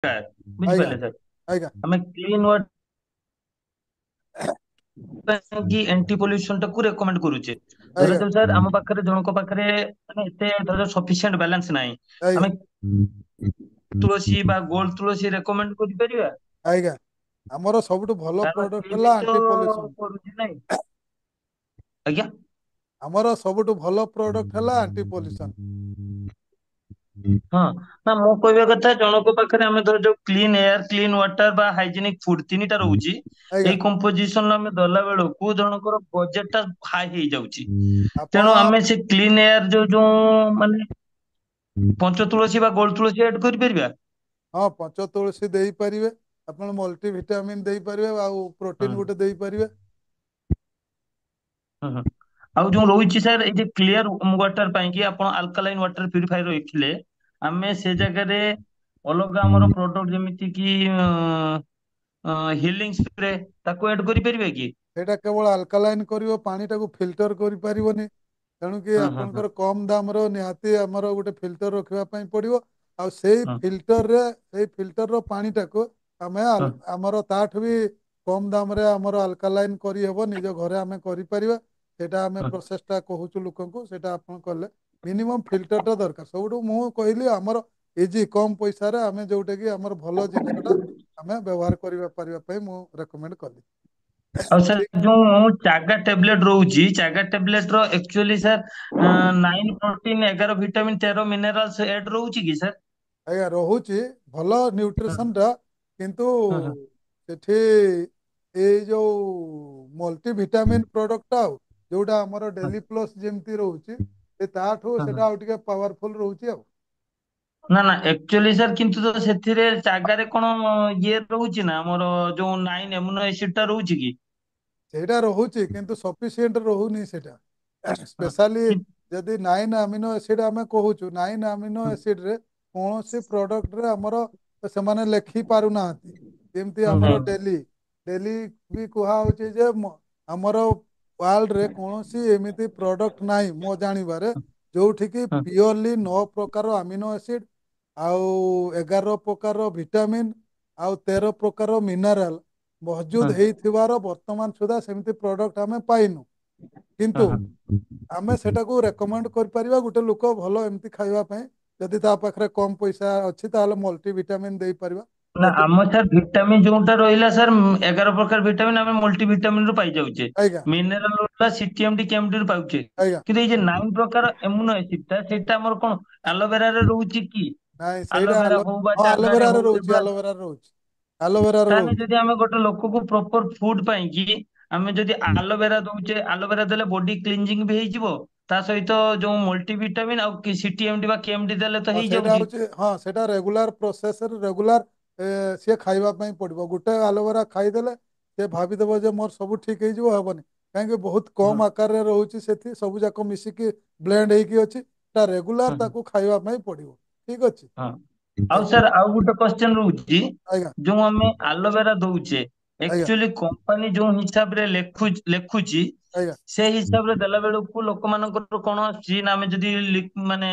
ଆଜ୍ଞା ବୁଝିପାରିଲେ ସାର୍। ଆଜ୍ଞା ଆମେ କ୍ଲିନ୍ ୱାଟର କି ଏଣ୍ଟି ପଲ୍ୟୁସନ ଟାକୁ ରେକମେଣ୍ଡ କରୁଛେ। ଆଜ୍ଞା ଧରାଯାଉ ସାର୍ ଆମ ପାଖରେ ଜଣଙ୍କ ପାଖରେ ମାନେ ଏତେ ଧରାଯାଉ ସଫିସିଏଣ୍ଟ ବାଲାନ୍ସ ନାହିଁ, ଆଜ୍ଞା ଆମେ ତୁଳସୀ ବା ଗୋଲ ତୁଳସୀ ରେକମେଣ୍ଡ କରିପାରିବା? ଆଜ୍ଞା ଆମର ସବୁଠୁ ଭଲ କାରଣ ପ୍ରଡକ୍ଟ ସିଏ ବି ହେଲା ତ ଆଣ୍ଟି ପଲ୍ୟୁସନ। କରୁଛି ନାଇଁ। ଆଜ୍ଞା। ଆମର ସବୁଠୁ ଭଲ ପ୍ରଡକ୍ଟ ହେଲା ଆଣ୍ଟି ପଲ୍ୟୁସନ। ହଁ, ନା ମୁଁ କହିବା କଥା ଜଣଙ୍କ ପାଖରେ ଆମେ ଧର ଯୋଉ କ୍ଲିନ୍ ଏୟାର, କ୍ଲିନ୍ ୱାଟର ବା ହାଇଜେନିକ ଫୁଡ ତିନିଟା ରହୁଛି, ଆଜ୍ଞା ଏଇ କମ୍ପୋଜିସନ ଆମେ ଦେଲା ବେଳକୁ ଜଣଙ୍କର ବଜେଟ ଟା ହାଇ ହେଇଯାଉଛି। ଆପଣ ତେଣୁ ଆମେ ସେ କ୍ଲିନ୍ ଏୟାର ଯୋଉ ଯୋଉ ମାନେ ପଞ୍ଚ ତୁଳସୀ ବା ଗୋଲ ତୁଳସୀ ଆଡ୍ କରିପାରିବା? ହଁ ପଞ୍ଚ ତୁଳସୀ ଦେଇପାରିବେ, ଆପଣ ମଲ୍ଟିଭିଟାମିନ୍ ଦେଇପାରିବେ, ଆଉ ହଁ ପ୍ରୋଟିନ ଗୋଟେ ଦେଇପାରିବେ। ହଁ ହଁ। ଆଉ ଯୋଉ ରହୁଛି ସାର୍ ଏଇ ଯେ କ୍ଲିୟର ୱାଟର ପାଇଁ କି ଆପଣ ଆଲକାଲାଇନ ୱାଟର ପ୍ୟୁରିଫାୟର ରଖିଲେ, ଆମେ ସେ ଜାଗାରେ ଅଲଗା ଆମର ପ୍ରଡକ୍ଟ ଯେମିତି କି ହିଲିଂ ସ୍ପ୍ରେ ତାକୁ ଆଡ୍ କରିପାରିବା କି? ସେଇଟା କେବଳ ଆଲକାଲାଇନ କରିବ, ପାଣିଟାକୁ ଫିଲ୍ଟର କରିପାରିବନି। ତେଣୁକି ହଁ ହଁ ହଁ ଆପଣଙ୍କର କମ ଦାମର ନିହାତି ଆମର ଗୋଟେ ଫିଲ୍ଟର ରଖିବା ପାଇଁ ପଡିବ। ଆଉ ସେଇ ହଁ ଫିଲ୍ଟରରେ ସେଇ ଫିଲ୍ଟରର ପାଣିଟାକୁ ଆମେ ହଁ ଆମର ତାଠୁ ବି କମ ଦାମରେ ଆମର ଆଲକାଲାଇନ କରିହେବ, ନିଜ ଘରେ ଆମେ କରିପାରିବା। ସେଇଟା ଆମେ ହଁ। ପ୍ରୋସେସଟା କହୁଛୁ ଲୋକଙ୍କୁ, ସେଇଟା ଆପଣ କଲେ ମିନିମମ୍ ଫିଲ୍ଟରଟା ଦରକାର। ସବୁଠୁ ମୁଁ କହିଲି ଆମର ଇଜି କମ ପଇସାରେ ଆମେ ଯୋଉଟା କି ଆମର ଭଲ ଜିନିଷଟା ଆମେ ବ୍ୟବହାର କରିବା ପାରିବା ପାଇଁ ମୁଁ ରେକମେଣ୍ଡ କଲି। ଆଉ ସାର୍ ଠିକ ଯୋଉ ଚାଗା ଟ୍ୟାବଲେଟ ରହୁଛି, ଚାଗା ଟ୍ୟାବଲେଟ ର actually sir 9 protein 11 vitamin 13 minerals ଏଡ୍ ରହୁଛି କି ସାର୍? ଆଜ୍ଞା ରହୁଛି ଭଲ ହଁ ନ୍ୟୁଟ୍ରିସନଟା, କିନ୍ତୁ ହଁ ହଁ ସେଠି ଏଇ ଯୋଉ ମଲ୍ଟିଭିଟାମିନ୍ ପ୍ରଡକ୍ଟଟା ଆଉ ଯୋଉଟା ଆମର ହଁ ଡେଲି ପ୍ଲସ୍ ଯେମିତି ରହୁଛି, ସେ ତାଠୁ ହଁ ହଁ। ସେଟା ଆଉ ଟିକେ ପାୱାରଫୁଲ ରହୁଛି ଆଉ। ନା ନା ଆକ୍ଚୁଆଲି ସାର୍ କିନ୍ତୁ ତ ସେଥିରେ ଚାଗାରେ କଣ ଇଏ ରହୁଛି ନା ଆମର ଯୋଉ 9 ଏମିନୋ ଏସିଡ ଟା ରହୁଛି କି? ସେଇଟା ରହୁଛି କିନ୍ତୁ ସଫିସିଏଣ୍ଟ ରହୁନି ସେଇଟା। ହଁ ସ୍ପେଶାଲି କି ଯଦି 9 ଆମିନୋ ଏସିଡ୍ ଆମେ କହୁଛୁ, 9 ଆମିନୋ ହଁ ଏସିଡ୍ରେ କୌଣସି ପ୍ରଡକ୍ଟରେ ଆମର ସେମାନେ ଲେଖି ପାରୁନାହାନ୍ତି। ଯେମିତି ହଁ ଆମର ହଁ ଡେଲି ଡେଲି ବି କୁହାହଉଛି ଯେ ଆମର ୱାର୍ଲଡରେ କୌଣସି ଏମିତି ପ୍ରଡକ୍ଟ ନାହିଁ ମୋ ଜାଣିବାରେ ଯୋଉଠିକି ହଁ ପିଓରଲି 9 ପ୍ରକାର ଆମିନୋ ଏସିଡ୍ ଆଉ 11 ପ୍ରକାର ଭିଟାମିନ୍ ଆଉ 13 ପ୍ରକାର ମିନେରାଲ ହଁ ମହଜୁଦ ହେଇଥିବାର ବର୍ତ୍ତମାନ ସୁଦ୍ଧା ସେମିତି ପ୍ରଡକ୍ଟ ଆମେ ପାଇନୁ। ହଁ କିନ୍ତୁ ହଁ। ଆମେ ସେଟାକୁ ରେକମେଣ୍ଡ କରିପାରିବା ଗୋଟେ ଲୋକ ଭଲ ଏମିତି ଖାଇବା ପାଇଁ। ଯଦି ତା ପାଖରେ କମ ପଇସା ଅଛି ତାହେଲେ ମଲ୍ଟି ଭିଟାମିନ୍ ଦେଇପାରିବା। ନା ଯଦି ଆମ ସାର୍ ଭିଟାମିନ୍ ଯୋଉଟା ରହିଲା ସାର୍ 11 ପ୍ରକାର ଭିଟାମିନ୍ ଆମେ ମଲ୍ଟି ଭିଟାମିନ୍ ରୁ ପାଇଯାଉଛେ। ଆଜ୍ଞା ମିନେରାଲ ରହିଲା ସିଟିଏମଡି କେଏମଡି ରୁ ପାଉଛେ। ଆଜ୍ଞା କିନ୍ତୁ ଏଇ ଯେ 9 ପ୍ରକାର ଏମୁନୋ ଏସିଡ୍ ଟା ସେଇଟା ଆମର କଣ ଆଲୋଭେରାରେ ରହୁଛି କି? ନାଇଁ ସେଇଟା ଆଲୋଭେରା ହଉ ବା ହଁ ଚାଗାରେ ଆଲୋଭେରାରେ ହଉ ରହୁଛି, ଏଗୁଡା ଆଲୋଭେରାରେ ରହୁଛି, ଆଲୋଭେରାରେ ତାହେଲେ ରହୁଛି। ଯଦି ଆମେ ଗୋଟେ ଲୋକକୁ ପ୍ରପର ଫୁଡ ପାଇଁ କି ଆମେ ଯଦି ଆଲୋଭେରା ଦଉଛେ, ଆଲୋଭେରା ଦେଲେ ବଡି କ୍ଲିନଜିଂ ବି ହେଇଯିବ। ତା ସହିତ ଯୋଉ ମଲ୍ଟିଭିଟାମିନ୍ ଆଉ ସିଟିଏମଡି ବା କେଏମଡି ଦେଲେ ତ ହଁ ସେଇଟା ହେଇଯାଉଛି। ହଉଛି, ହଁ ସେଇଟା ରେଗୁଲାର ପ୍ରୋସେସରେ ରେଗୁଲାର ସିଏ ଖାଇବା ପାଇଁ ପଡିବ। ଗୋଟେ ଆଲୋଭେରା ଖାଇଦେଲେ ସେ ଭାବିଦେବ ଯେ ମୋର ସବୁ ଠିକ ହେଇଯିବ, ହବନି। କାହିଁକି ବହୁତ ହଁ କମ ଆକାରରେ ରହୁଛି, ସେଠି ସବୁ ଯାକ ମିଶିକି ବ୍ଲେଣ୍ଡ ହେଇକି ଅଛି। ତା ହଁ ରେଗୁଲାର ହଁ ତାକୁ ଖାଇବା ପାଇଁ ପଡିବ। ଠିକ ଅଛି ହଁ। ଆଉ ସାର୍ ଆଉ ଗୋଟେ କ୍ୱେଶ୍ଚନ ରହୁଛି, ଆଜ୍ଞା ଯୋଉ ଆମେ ଆଲୋଭେରା ଦଉଛେ ଆଜ୍ଞା ଆକ୍ଚୁଆଲି କମ୍ପାନୀ ଯୋଉ ହିସାବରେ ଲେଖୁଛି ଆଜ୍ଞା ସେ ହିସାବରେ ଦେଲା ବେଳକୁ ଲୋକମାନଙ୍କର କଣ ଆସୁଛି ନା ଆମେ ଯଦି ମାନେ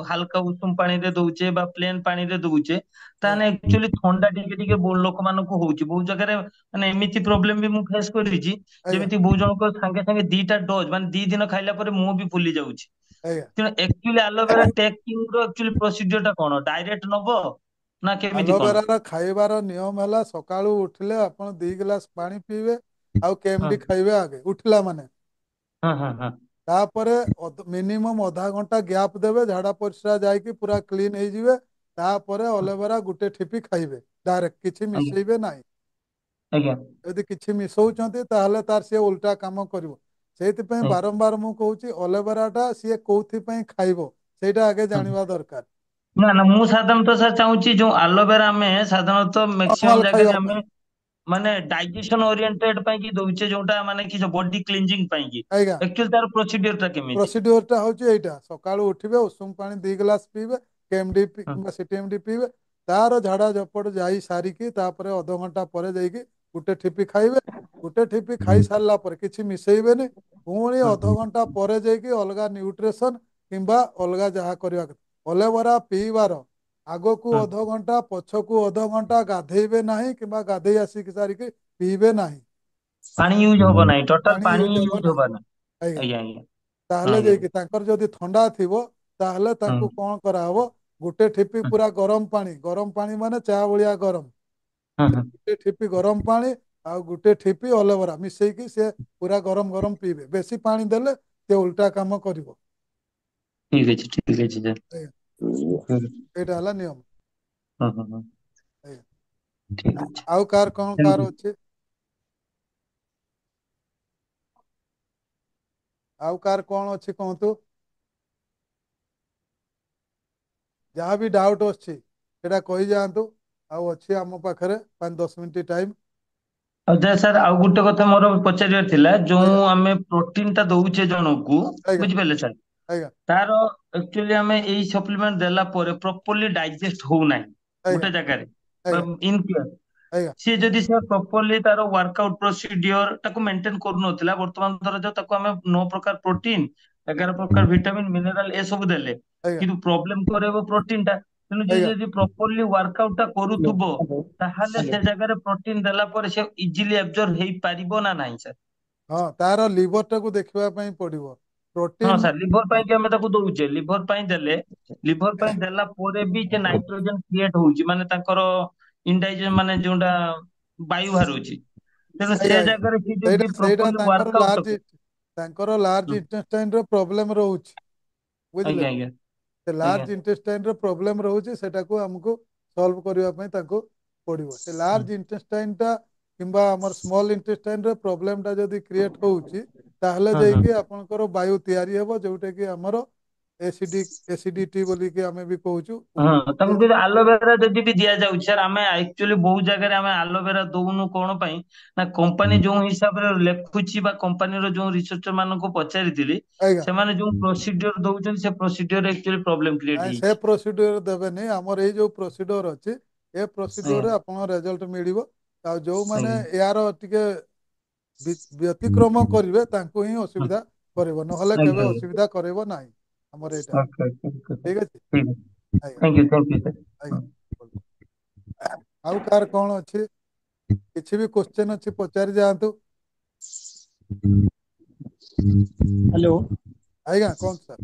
ହାଲକା ଉଷୁମ ପାଣିରେ ଦଉଛେ ବା ପ୍ଲେନ ପାଣିରେ ଦଉଛେ ଆଜ୍ଞା ତାହେଲେ ଆକ୍ଚୁଆଲି ଥଣ୍ଡା ଟିକେ ଟିକେ ଲୋକମାନଙ୍କୁ ହଉଛି। ବହୁତ ଜାଗାରେ ମାନେ ଏମିତି ପ୍ରୋବ୍ଲେମ ବି ମୁଁ ଫେସ କରିଛି, ଆଜ୍ଞା ଯେମିତି ବହୁତ ଜଣଙ୍କ ସାଙ୍ଗେ ସାଙ୍ଗେ 2ଟା ଡୋଜ ମାନେ 2 ଦିନ ଖାଇଲା ପରେ ମୁହଁ ବି ଫୁଲି ଯାଉଛି। ଆଜ୍ଞା ତେଣୁ ଆକ୍ଚୁଆଲି ଆଲୋଭେରା ଟେକିଂ ର ଆକ୍ଚୁଆଲି ପ୍ରୋସିଡିୟର ଟା କଣ? ଡାଇରେକ୍ଟ ନବ ନା କେମିତି କଣ? ଆଲୋଭେରାର ଖାଇବାର ନିୟମ ହେଲା ସକାଳୁ ଉଠିଲେ ଆପଣ 2 ଗ୍ଲାସ ପାଣି ପିଇବେ ଆଉ ହଁ କେଏମଡି ଖାଇବେ ଆଗେ ଉଠିଲା ମାନେ। ହଁ ହଁ ହଁ ତାପରେ ମିନିମମ୍ ଅଧା ଘଣ୍ଟା ଗ୍ୟାପ୍ ଦେବେ, ଝାଡା ପରିସ୍ରା ଯାଇକି ପୁରା କ୍ଲିନ ହେଇଯିବେ। ତାପରେ ହଁ, ଅଲୋଭେରା ଗୋଟେ ଠିପି ଖାଇବେ ଡାଇରେକ୍ଟ, କିଛି ଆଜ୍ଞା ମିଶେଇବେ ନାହିଁ। ଆଜ୍ଞା ଯଦି କିଛି ମିଶଉଛନ୍ତି ତାହେଲେ ତାର ସିଏ ଓଲଟା କାମ କରିବ। ସେଇଥିପାଇଁ ଆଜ୍ଞା। ବାରମ୍ବାର ମୁଁ କହୁଛି ଅଲୋଭେରା ଟା ସିଏ କୋଉଥିପାଇଁ ଖାଇବ ସେଇଟା ଆଗେ ହଁ। ଜାଣିବା ଦରକାର। ନା ନା ମୁଁ ସାଧାରଣତଃ ସାର୍ ଚାହୁଁଛି ଯୋଉ ଆଲୋଭେରା ଆମେ ସାଧାରଣତଃ ନର୍ମାଲ ମ୍ୟାକ୍ସିମମ୍ ଖାଇବା ଜାଗାରେ ପାଇଁ ଆମେ ମାନେ ଡାଇଜେସନ ଓରିଏଣ୍ଟେଡ ପାଇଁ କି ଦଉଛେ, ଯୋଉଟା ମାନେ କି ବଡି କ୍ଲିନଜିଂ ପାଇଁ କି। ଆଜ୍ଞା ଆକ୍ଚୁଆଲି ତାର ପ୍ରୋସିଡିୟର ଟା କେମିତି? ପ୍ରୋସିଡିଓର ଟା ହଉଛି ଏଇଟା, ସକାଳୁ ଉଠିବେ ଉଷୁମ ପାଣି 2 ଗ୍ଲାସ ପିଇବେ, କେଏମଡି ହଁ କିମ୍ବା ସିଟିଏମଡି ପିଇବେ। ତାର ଝାଡା ଝପଟ ଯାଇ ସାରିକି ତାପରେ ଅଧଘଣ୍ଟା ପରେ ଯାଇକି ଗୋଟେ ଠିପି ଖାଇବେ। ଗୋଟେ ଠିପି ଖାଇ ସାରିଲା ପରେ କିଛି ମିଶେଇବେନି, ପୁଣି ହଁ ଅଧଘଣ୍ଟା ପରେ ଯାଇକି ଅଲଗା ନ୍ୟୁଟ୍ରିସନ କିମ୍ବା ଅଲଗା ଯାହା କରିବା କଥା। ଅଲୋଭେରା ପିଇବାର ଆଗକୁ ହୁଁ। ଅଧଘଣ୍ଟା ପଛକୁ ଅଧଘଣ୍ଟା ଗାଧେଇବେ ନାହିଁ କିମ୍ବା ଗାଧେଇ ଆସିକି ସାରିକି ପିଇବେ ନାହିଁ। ପାଣି ୟୁଜ ହବ ନାହିଁ, ଟୋଟାଲ ପାଣି ପାଣି ୟୁଜ ହବ ୟୁଜ ନାହିଁ। ହବ ନାହିଁ। ଆଜ୍ଞା। ଆଜ୍ଞା ଆଜ୍ଞା। ତାହେଲେ ଆଜ୍ଞା। ଯାଇକି ତାଙ୍କର ଯଦି ଥଣ୍ଡା ଥିବ ତାହେଲେ ହୁଁ ତାଙ୍କୁ କଣ କରାହବ, ଗୋଟେ ଠିପି ହୁଁ ପୁରା ଗରମ ପାଣି ମାନେ ଚା ଭଳିଆ ଗରମ, ହୁଁ ସେ ହୁଁ। ଗୋଟେ ଠିପି ଗରମ ପାଣି ଆଉ ଗୋଟେ ଠିପି ଅଲୋଭେରା ମିଶେଇକି ସେ ପୁରା ଗରମ ଗରମ ପିଇବେ। ବେଶୀ ପାଣି ଦେଲେ ସେ ଓଲଟା କାମ କରିବ। ଠିକ ଅଛି ଠିକ ଅଛି ସାର୍। ଆଜ୍ଞା। ହୁଁ ଏଇଟା ହେଲା ନିୟମ। ହୁଁ ହୁଁ ହୁଁ। ଆଜ୍ଞା। ଠିକ ଅଛି। ଆଉ କାହାର କଣ ଥ୍ୟାଙ୍କ କାହାର ୟୁ। ଅଛି? ଆଉ କାହାର କଣ ଅଛି କୁହନ୍ତୁ? ଯାହା ବି ଡାଉଟ୍ ଅଛି ସେଇଟା କହିଯାଆନ୍ତୁ। ଆଉ ଅଛି ଆମ ପାଖରେ 5-10 ମିନିଟ୍ ଟାଇମ୍। ଆଚ୍ଛା ସାର୍, ଆଉ ଗୋଟେ କଥା ମୋର ପଚାରିବାର ଥିଲା, ଯୋଉ ଆଜ୍ଞା ଆମେ ପ୍ରୋଟିନ ଟା ଦଉଛେ ଜଣକୁ, ଆଜ୍ଞା ବୁଝିପାରିଲେ ସାର୍, ଆଜ୍ଞା ତାର ଆକ୍ଚୁଆଲି ଆମେ ଏଇ ସପ୍ଲିମେଣ୍ଟ ଦେଲା ପରେ ପ୍ରପରଲି ଡାଇଜେଷ୍ଟ ହଉନାହିଁ ଆଜ୍ଞା ଗୋଟେ ଜାଗାରେ, ଆଜ୍ଞା ଇନ କେସ୍ ଆଜ୍ଞା ସିଏ ଯଦି ସେ ପ୍ରପରଲି ତାର ୱାର୍କଆଉଟ ପ୍ରୋସିଡିଓର ତାକୁ ମେଣ୍ଟେନ କରୁନଥିଲା, ବର୍ତ୍ତମାନ ଧରାଯାଉ ତାକୁ ଆମେ 9 ପ୍ରକାର ପ୍ରୋଟିନ, 11 ପ୍ରକାର ଭିଟାମିନ ମିନେରାଲ ଏସବୁ ଦେଲେ, ଆଜ୍ଞା କିନ୍ତୁ ପ୍ରୋବ୍ଲେମ କରେଇବ ପ୍ରୋଟିନ ଟା। ତେଣୁ ଯିଏ ଆଜ୍ଞା। ଯଦି ପ୍ରପରଲି ୱାର୍କଆଉଟ ଟା ହ୍ୟାଲୋ କରୁଥିବ, ହ୍ୟାଲୋ ତାହେଲେ ହ୍ୟାଲୋ। ସେ ଜାଗାରେ ପ୍ରୋଟିନ ଦେଲା ପରେ ସେ ଇଜିଲି ଆବଜର୍ବ ହେଇପାରିବ ନା ନାହିଁ ସାର୍? ହଁ, ତାର ଲିଭରଟାକୁ ଦେଖିବା ପାଇଁ ପଡିବ। ହଁ ପ୍ରୋଟିନ ସାର୍, ଲିଭର ପାଇଁ କି ଆମେ ତାକୁ ଦଉଛେ, ଲିଭର ପାଇଁ ଦେଲେ, ଲିଭର ପାଇଁ ଦେଲା ପରେ ବି ସେ ନାଇଟ୍ରୋଜେନ କ୍ରିଏଟ ହଉଛି, ମାନେ ତାଙ୍କର ଇନଡାଇଜେସନ, ମାନେ ଯୋଉଟା ବାୟୁ ବାହାରୁଛି। ତେଣୁ ଆଜ୍ଞା ସେ ଆଜ୍ଞା ଜାଗାରେ ସେ ସେଇଟା ଯଦି ସେଇଟା ପ୍ରପରଲି ୱାର୍କଆଉଟ ଟାକୁ, ଲାର୍ଜ ହୁଁ, ଇଣ୍ଟେଷ୍ଟାଇନର ପ୍ରୋବ୍ଲେମ ରହୁଛି। ବୁଝିଲେ? ଆଜ୍ଞା ଆଜ୍ଞା ସେ ଆଜ୍ଞା। ଲାର୍ଜ ଇଣ୍ଟେଷ୍ଟାଇନର ପ୍ରୋବ୍ଲେମ ରହୁଛି, ସେଟାକୁ ଆମକୁ ସଲ୍ଭ କରିବା ପାଇଁ ତାକୁ ପଡିବ। ସେ ହୁଁ ଲାର୍ଜ ଇଣ୍ଟେଷ୍ଟାଇନ ଟା କିମ୍ବା ଆମର ସ୍ମଲ୍ ଇଣ୍ଟେଷ୍ଟାଇନ ର ପ୍ରୋବ୍ଲେମ ଟା ଯଦି କ୍ରିଏଟ ହଉଛି, ତାହେଲେ ହୁଁ ହୁଁ। ଯାଇକି ଆପଣଙ୍କର ବାୟୁ ତିଆରି ହେବ, ଯୋଉଟା କି ଆମର ଏସିଡିଟି ବୋଲିକି ଆମେ ବି କହୁଛୁ। ହଁ, ତାଙ୍କୁ କିନ୍ତୁ ଆଲୋଭେରା ଯଦି ବି ଦିଆଯାଉଛି ସାର୍, ଆମେ ଆକ୍ଚୁଆଲି ବହୁତ ଜାଗାରେ ଆମେ ଆଲୋଭେରା ଦଉନୁ କଣ ପାଇଁ ନା, କମ୍ପାନୀ ଯୋଉ ହିସାବରେ ଲେଖୁଛି ବା କମ୍ପାନୀର ଯୋଉ ରିସର୍ଚ୍ଚର ମାନଙ୍କୁ ପଚାରିଥିଲି, ଆଜ୍ଞା। ସେମାନେ ଯୋଉ ପ୍ରୋସିଡିଓର ଦଉଛନ୍ତି, ସେ ପ୍ରୋସିଡିଓର ଆକ୍ଚୁଆଲି ପ୍ରୋବ୍ଲେମ କ୍ରିଏଟ ନାଇଁ, ସେ ହେଇଛି। ପ୍ରୋସିଡିଓର ଦେବେନି। ଆମର ଏଇ ଯୋଉ ପ୍ରୋସିଡିଓର ଅଛି, ଏ ଆଜ୍ଞା ପ୍ରୋସିଡିଓରରେ ଆପଣଙ୍କ ରେଜଲ୍ଟ ମିଳିବ। ଆଉ ଯୋଉମାନେ ଆଜ୍ଞା ଏହାର ଟିକେ ବ୍ୟତିକ୍ରମ କରିବେ, ତାଙ୍କୁ ହିଁ ହୁଁ, ଅସୁବିଧା କରିବ, ନହେଲେ ଆଜ୍ଞା କେବେ ଆଜ୍ଞା। ଅସୁବିଧା କରିବ ନାହିଁ। ଆମର ଏଇଟା ଓକେ ଓକେ ଓକେ ସାର୍। ଠିକ ଅଛି। ଠିକ ଅଛି। ଆଜ୍ଞା ଥ୍ୟାଙ୍କ ୟୁ ସାର୍। ଆଜ୍ଞା। ଆଉ କାହାର କଣ ଅଛି? କିଛି ବି କୋଶ୍ଚେନ ଅଛି ପଚାରି ଯାଆନ୍ତୁ। ହ୍ୟାଲୋ। ଆଜ୍ଞା କୁହନ୍ତୁ ସାର୍।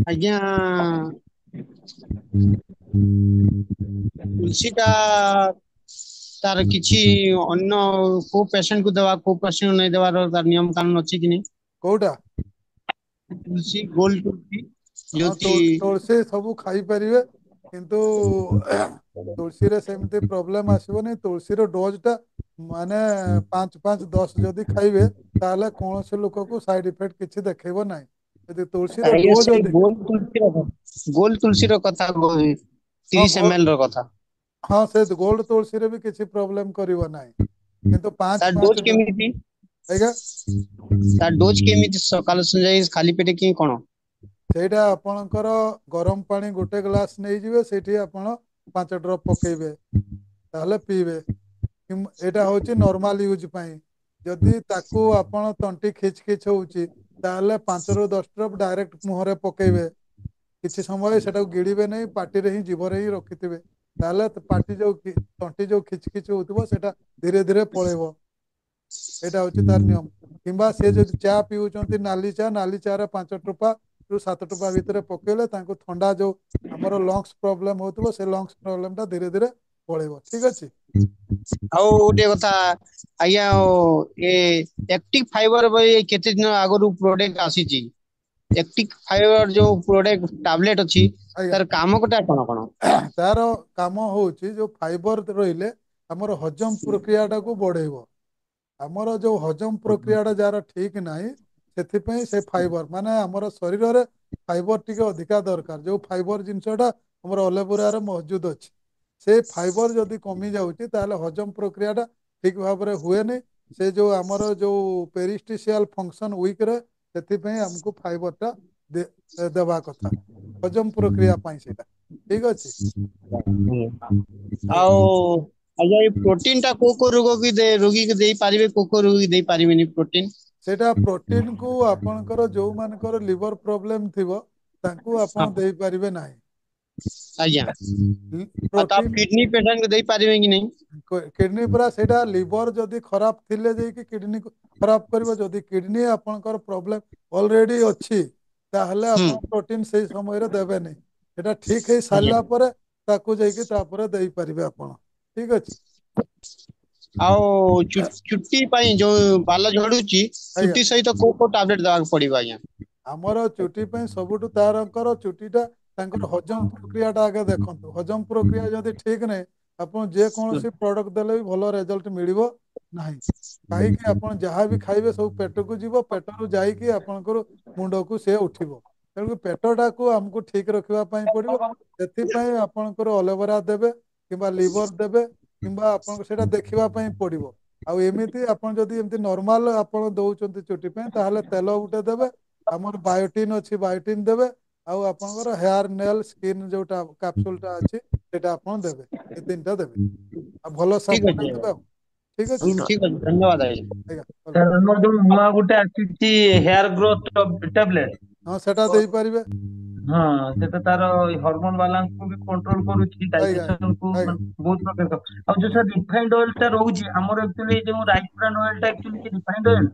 ଆଜ୍ଞା, ତୁଳସୀ ଟା ତାର କିଛି ଅନ୍ୟ କୋଉ ପେସେଣ୍ଟ କୁ ଦେବା, କୋଉ ପେସେଣ୍ଟ ନେଇ ଦେବାର ତାର ନିୟମ କାନୁନ ଅଛି କି ନାଇଁ? କୋଉଟା? ତୁଳସୀ, ଗୋଲ ତୁଳସୀ ହଁ, ଯୋଉଠି ତୁଳସୀ ସବୁ ଖାଇପାରିବେ, କିନ୍ତୁ ତୁଳସୀରେ ସେମିତି ପ୍ରୋବ୍ଲେମ ଆସିବନି। ତୁଳସୀର ଡୋଜ ଟା ମାନେ 5-5-10 ଯଦି ଖାଇବେ, ତାହେଲେ କୌଣସି ଲୋକକୁ ସାଇଡ ଇଫେକ୍ଟ କିଛି ଦେଖେଇବ ନାହିଁ। ଯଦି ତୁଳସୀର ଆଜ୍ଞା, ଡୋଜ ସେଇ ଅଧିକା, ଗୋଲ ତୁଳସୀର କଥା କହୁଛି, ହଁ 30 ml ର କଥା। ହଁ, ସେ ଗୋଲ୍ଡ ତୁଳସୀରେ ବି କିଛି ପ୍ରୋବ୍ଲେମ କରିବ ନାହିଁ, କିନ୍ତୁ ତାର ପାଞ୍ଚ ଡୋଜ ପାଞ୍ଚ କେମିତି? ଆଜ୍ଞା। ତାର ଡୋଜ କେମିତି? ସକାଳ ଯାଇ ଖାଲି ପେଟ କି କଣ? ସେଇଟା ଆପଣଙ୍କର ଗରମ ପାଣି ଗୋଟେ ଗ୍ଲାସ ନେଇଯିବେ, ସେଇଠି ଆପଣ 5 ଡ୍ରପ ପକେଇବେ, ତାହେଲେ ପିଇବେ। ଏଇଟା ହଉଛି ନର୍ମାଲ ୟୁଜ୍ ପାଇଁ। ଯଦି ତାକୁ ଆପଣ ତଣ୍ଟି ଖିଚ ଖିଚ ହଉଛି, ତାହେଲେ 5-10 ଡ୍ରପ ଡାଇରେକ୍ଟ ମୁହଁରେ ପକେଇବେ। କିଛି ସମୟ ସେଟାକୁ ଗିଳିବେ ନାହିଁ, ପାଟିରେ ହିଁ ଜିଭରେ ହିଁ ରଖିଥିବେ। ତାହେଲେ ପାଟି ଯୋଉ ତଣ୍ଟି ଯୋଉ ଖିଚ ଖିଚ ହଉଥିବ, ସେଇଟା ଧୀରେ ଧୀରେ ପଳେଇବ। ଏଇଟା ହଉଛି ତାର ନିୟମ। କିମ୍ବା ସେ ଯଦି ଚା ପିଉଛନ୍ତି, ନାଲି ଚା ରେ 5 ଟୋପା ରୁ 7 ଟୋପା ଭିତରେ ପକେଇଲେ, ତାଙ୍କୁ ଥଣ୍ଡା ଯୋଉ ଆମର ଲଙ୍ଗସ ପ୍ରୋବ୍ଲେମ ହଉଥିବ, ସେ ଲଙ୍ଗସ ପ୍ରୋବ୍ଲେମ ଟା ଧୀରେ ଧୀରେ ପଳେଇବ। ଠିକ ଅଛି। ଆଉ ଗୋଟେ କଥା ଆଜ୍ଞା, ଏ ଆକ୍ଟିଭ ଫାଇବର ବହି କେତେ ଦିନ ଆଗରୁ ପ୍ରୋଡକ୍ଟ ଆସିଛି? ଆକ୍ଟିଭ ଫାଇବର ଯୋଉ ପ୍ରୋଡକ୍ଟ ଟାବଲେଟ ଅଛି, ଆଜ୍ଞା। ତାର କାମ କଥା କଣ କଣ? ତାର କାମ ହଉଛି, ଯୋଉ ଫାଇବର ରହିଲେ ଆମର ହଜମ ପ୍ରକ୍ରିୟା ଟାକୁ ବଢେଇବ। ଆମର ଯୋଉ ହଜମ ପ୍ରକ୍ରିୟା ଟା ଯାହାର ଠିକ ନାହିଁ, ସେଥିପାଇଁ ସେ ଫାଇବର ମାନେ ଆମର ଶରୀରରେ ଫାଇବର ଟିକେ ଅଧିକା ଦରକାର। ଯୋଉ ଫାଇବର ଜିନିଷ ଟା ଆମର ଅଲେପୁରାରେ ମହଜୁଦ ଅଛି। ସେ ଫାଇବର ଯଦି କମି ଯାଉଛି, ତାହେଲେ ହଜମ ପ୍ରକ୍ରିୟା ଟା ଠିକ ଭାବରେ ହୁଏନି। ସେ ଯୋଉ ଆମର ଯୋଉ ପେରିଷ୍ଟିସିଆଲ ଫଙ୍କସନ ୱିକ ରହେ, ସେଥିପାଇଁ ଆମକୁ ଫାଇବର ଟା ଦେବା କଥା ହଜମ ପ୍ରକ୍ରିୟା ପାଇଁ, ସେଇଟା ଠିକ ଅଛି। ଆଜ୍ଞା। ଆଉ ଆଜ୍ଞା, ଏଇ ପ୍ରୋଟିନ ଟା କୋଉ କୋଉ ରୋଗୀ କି ଦେଇପାରିବେ, କୋଉ କୋଉ ରୋଗୀ ଦେଇ ପାରିବେନି ପ୍ରୋଟିନ? ସେଇଟା ପ୍ରୋଟିନ୍ କୁ ଆପଣଙ୍କର ଯୋଉମାନଙ୍କର ଲିଭର ପ୍ରୋବ୍ଲେମ ଥିବ ତାଙ୍କୁ ଆପଣ ହଁ ଦେଇପାରିବେ ନାହିଁ। ଆଜ୍ଞା ଆଉ ତା ପ୍ରୋଟିନ୍ କିଡନୀ ପେସେଣ୍ଟ ଦେଇ ପାରିବେ କି ନାହିଁ? କିଡନୀ ପୁରା ସେଇଟା ଲିଭର ଯଦି ଖରାପ ଥିଲେ ଯାଇକି କିଡନୀ ଖରାପ କରିବ। ଯଦି କିଡନୀ ଆପଣଙ୍କର ପ୍ରୋବ୍ଲେମ ଅଲରେଡି ଅଛି ତାହେଲେ ହୁଁ ଆପଣ ପ୍ରୋଟିନ୍ ସେଇ ସମୟରେ ଦେବେନି। ସେଟା ଠିକ ହେଇ ଆଜ୍ଞା ସାରିଲା ପରେ ତାକୁ ଯାଇକି ତାପରେ ଦେଇପାରିବେ ଆପଣ। ଠିକ ଅଛି। ଆଉ ଚୁଟି ପାଇଁ ଯୋଉ ବାଲ ଝଡୁଛି ଆଜ୍ଞା ଚୁଟି ସହିତ କୋଉ ଟାବଲେଟ ଦେବାକୁ ପଡିବ ଆଜ୍ଞା? ଆମର ଚୁଟି ପାଇଁ ସବୁଠୁ ତାରଙ୍କର ଚୁଟିଟା ତାଙ୍କର ହଜମ ପ୍ରକ୍ରିୟା ଟା ଆଗେ ଦେଖନ୍ତୁ। ହଜମ ପ୍ରକ୍ରିୟା ଯଦି ଠିକ ନାହିଁ ଆପଣ ଯେକୌଣସି ପ୍ରଡକ୍ଟ ଦେଲେ ବି ଭଲ ରେଜଲ୍ଟ ମିଳିବ ନାହିଁ। କାହିଁକି ଆପଣ ଯାହା ବି ଖାଇବେ ସବୁ ପେଟକୁ ଯିବ, ପେଟରୁ ଯାଇକି ଆପଣଙ୍କର ମୁଣ୍ଡକୁ ସେ ଉଠିବ। ତେଣୁ ପେଟଟାକୁ ଆମକୁ ଠିକ ରଖିବା ପାଇଁ ପଡିବ। ସେଥିପାଇଁ ଆପଣଙ୍କର ଅଲୋଭେରା ଦେବେ କିମ୍ବା ଲିଭର ଦେବେ କିମ୍ବା ଆପଣଙ୍କୁ ସେଇଟା ଦେଖିବା ପାଇଁ ପଡିବ। ଆଉ ଏମିତି ଆପଣ ଯଦି ଏମିତି ନର୍ମାଲ ଆପଣ ଦଉଛନ୍ତି ଚୁଟି ପାଇଁ ତାହେଲେ ତେଲ ଗୋଟେ ଦେବେ। ଆମର ବାୟୋଟିନ୍ ଅଛି ବାୟୋଟିନ୍ ଦେବେ। ଆଉ ଆପଣଙ୍କର ହେୟାର ନେଲ୍ ସ୍କିନ୍ ଯୋଉଟା କ୍ୟାପସୁଲ ଟା ଅଛି ସେଇଟା ଆପଣ ଦେବେ। ଏ ତିନିଟା ଦେବେ ଆଉ ଭଲ ଠିକ ସାମ୍ପୁ ଟା ଅଛି ଦେବେ ଆଉ। ଠିକ ଅଛି ଠିକ ଅଛି ଧନ୍ୟବାଦ ଆଜ୍ଞା। ଆଜ୍ଞା ସାର୍ ୱେଲକମ୍। ଆମର ଯୋଉ ନୂଆ ଗୋଟେ ଆସିଛି ହେୟାର ଗ୍ରୋଥ ଟାବଲେଟ। ହଁ ସେଟା ଦେଇପାରିବେ। ହଁ ସେଟା ତାର ହରମୋନ ବାଲାନ୍ସକୁ ବି କଣ୍ଟ୍ରୋଲ କରୁଛି, ଆଜ୍ଞା ଡାଇଜେସନ କୁ ଆଜ୍ଞା ବହୁତ ପ୍ରକାର। ଆଉ ଯୋଉ ସାର୍ ରିଫାଇଣ୍ଡ ଅଏଲ ଟା ରହୁଛି ଆମର ଆକ୍ଚୁଆଲି ଯୋଉ ରାଇସ୍ ବ୍ରାନ ଅଏଲ ଟା actually refined oil.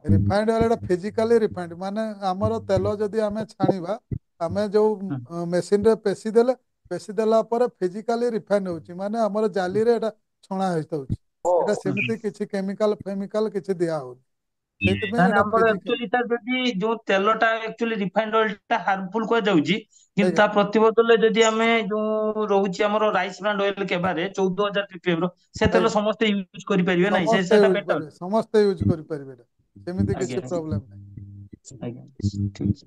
Refined oil ଟା ଫିଜିକାଲି ରିଫାଇଣ୍ଡ ମାନେ ଆମର ତେଲ ଯଦି ଆମେ ଛାଣିବା ଆମେ ଯୋଉ ମେସିନ ରେ ପେଶି ଦେଲେ ପେଶି ଦେଲା ପରେ ଫିଜିକାଲି ରିଫାଇଣ୍ଡ ହଉଛି ମାନେ ଆମର ଜାଲିରେ ଏଟା ଛଣା ହେଇଥାଉଛି। ଏଇଟା ସେମିତି କିଛି କେମିକାଲ ଫେମିକାଲ କିଛି ଦିଆ ହଉନି। ସେଇଥିପାଇଁ ତାହେଲେ ଏଇଟା ଆମର ଫିଜିକାଲ। ଆକ୍ଚୁଆଲି ସାର୍ ଯଦି ଯୋଉ ତେଲଟା ଆକ୍ଚୁଆଲି ରିଫାଇଣ୍ଡ ଅଏଲ ଟା ହାର୍ମଫୁଲ କୁହାଯାଉଛି, କିନ୍ତୁ ଆଜ୍ଞା ତା ପ୍ରତିବଦଳରେ ଯଦି ଆମେ ଯୋଉ ରହୁଛି ଆମର ରାଇସ୍ ବ୍ରାଣ୍ଡ ଅଏଲ କେବାରେ 14,000 ppm ର ସେ ଆଜ୍ଞା ତେଲ ସମସ୍ତେ ୟୁଜ କରିପାରିବେ ନାହିଁ ସମସ୍ତେ ସେଟା ୟୁଜ୍ ବେଟର। କରିବେ ସମସ୍ତେ ୟୁଜ୍ କରିପାରିବେ ଏଟା ସେମିତି ଆଜ୍ଞା କିଛି ପ୍ରୋବ୍ଲେମ ନାହିଁ। ଆଜ୍ଞା ଠିକ।